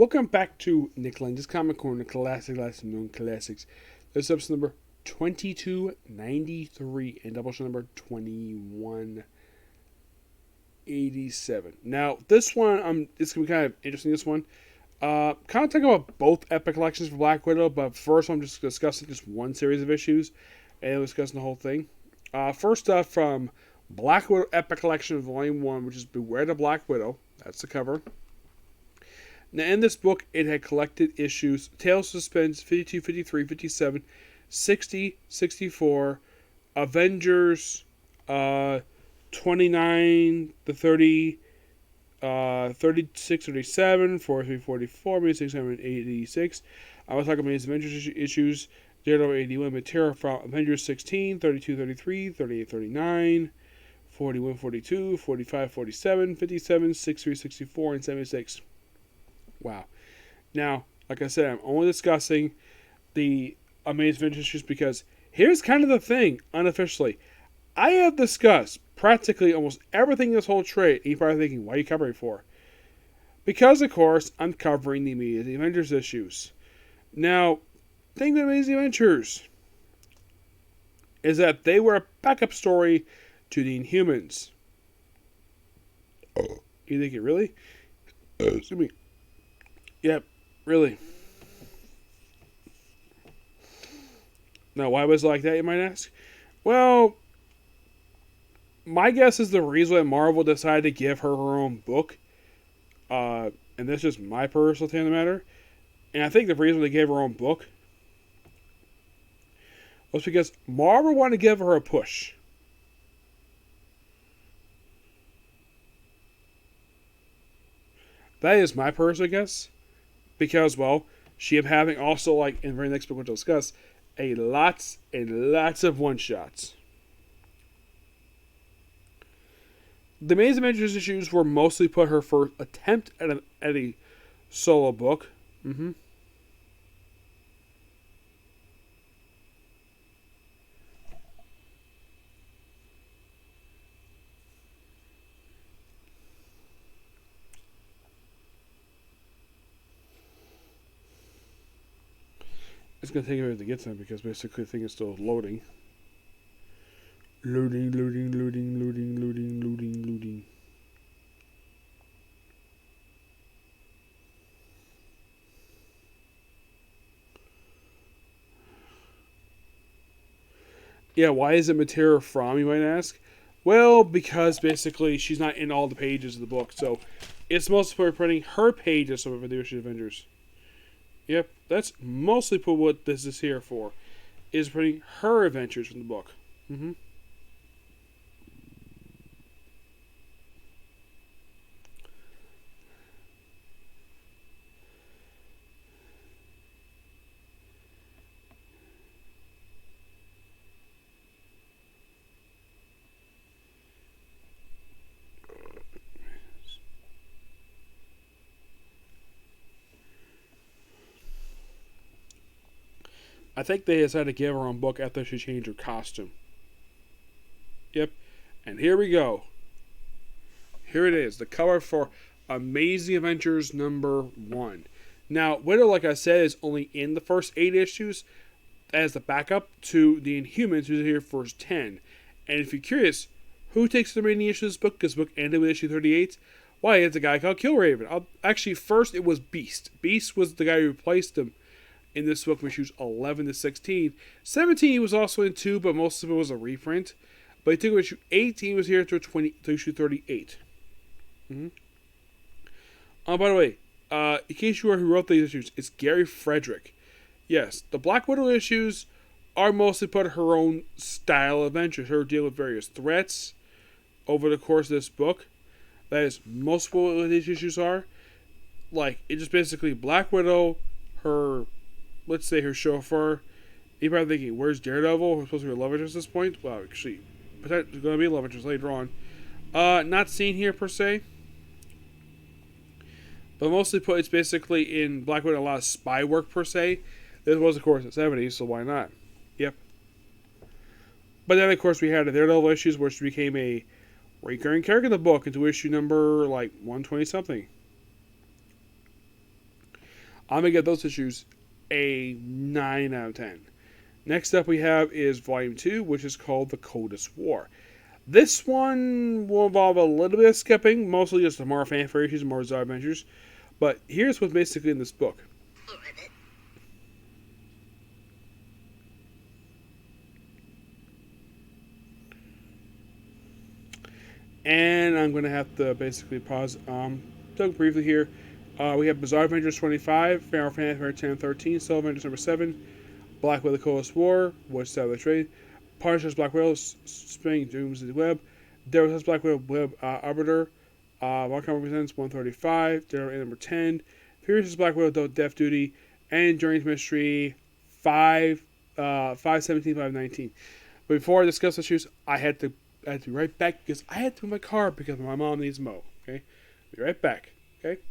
Welcome back to Nick Lenz's Comic Corner, classic, last known classics. This is episode number 2293 and Doubleshot number 2187. Now, this one, it's going to be kind of interesting, this one. Kind of talking about both epic collections for Black Widow, but first I'm just discussing just one series of issues, and discussing the whole thing. First up from Black Widow Epic Collection Volume 1, which is Beware the Black Widow. That's the cover. Now, in this book, it had collected issues Tales of Suspense 52, 53, 57, 60, 64, Avengers 29, the 30, 36, 37, 43, 44, 87, 86. I was talking about these Avengers issues. Daredevil 81, Material from Avengers 16, 32, 33, 38, 39, 41, 42, 45, 47, 57, 63, 64, and 76. Wow. Now, like I said, I'm only discussing the Amazing Avengers issues because here's kind of the thing, unofficially. I have discussed practically almost everything in this whole trade, and you're probably thinking, why are you covering it for? Because, of course, I'm covering the Amazing Avengers issues. Now, the thing with Amazing Avengers is that they were a backup story to the Inhumans. You think it really? Excuse me. Yep, really. Now, why was it like that, you might ask? Well, my guess is the reason why Marvel decided to give her her own book, and this is my personal take on the matter, and I think the reason they gave her own book was because Marvel wanted to give her a push. That is my personal guess. Because, well, she am having also, like, in the very next book, which we'll discuss, lots and lots of one-shots. The Amazing Avengers issues were mostly put her first attempt at a solo book. It's going to take a minute to get to them because basically the thing is still loading. Loading. Yeah, why is it material from, you might ask? Well, because basically she's not in all the pages of the book, so it's mostly printing her pages of the issue of Avengers. Yep, that's mostly what this is here for, is printing her adventures from the book. I think they decided to give her own book after she changed her costume. Yep, and here we go. Here it is, the cover for Amazing Avengers number 1. Now, Widow, like I said, is only in the first 8 issues as the backup to the Inhumans, who's here first 10. And if you're curious, who takes the remaining issues of this book? Because the book ended with issue 38. Why, it's a guy called Killraven. Actually, first it was Beast. Beast was the guy who replaced him in this book from issues 11 to 16. 17 he was also in 2, but most of it was a reprint. But he took issue 18, was here to issue 38. By the way, in case you are who wrote these issues, it's Gary Frederick. Yes, the Black Widow issues are mostly put her own style of adventures. Her deal with various threats over the course of this book. That is most of what these issues are. Like, it's just basically Black Widow, her, let's say her chauffeur. You're probably thinking, where's Daredevil? We're supposed to be a love interest at this point. Well, actually, there's going to be a love interest later on. Not seen here per se. But mostly put, it's basically in Black Widow a lot of spy work per se. This was, of course, the 70s, so why not? Yep. But then, of course, we had the Daredevil issues, where she became a recurring character in the book into issue number, like, 120-something. I'm going to give those issues a 9 out of 10. Next up we have is Volume 2, which is called The Coldest War. This one will involve a little bit of skipping, mostly just more fanfare issues and more Bizarre Adventures. But here's what's basically in this book. And I'm going to have to basically pause briefly here. We have Bizarre Adventures 25, Feral Fanfare 10 and 13, Soul Adventures number 7, Black Widow: The Coldest War, Which Side of the Trade, Punisher's Black Widow, Spring Dooms in the Web, Devil's Black Widow Web Arbiter, Markham Presents 135, Daredevil number 10, Furious Black Widow Death Duty, and Journey's Mystery 517, 519. But before I discuss issues, I had to be right back because I had to move my car because my mom needs to mow. Okay, be right back. Okay.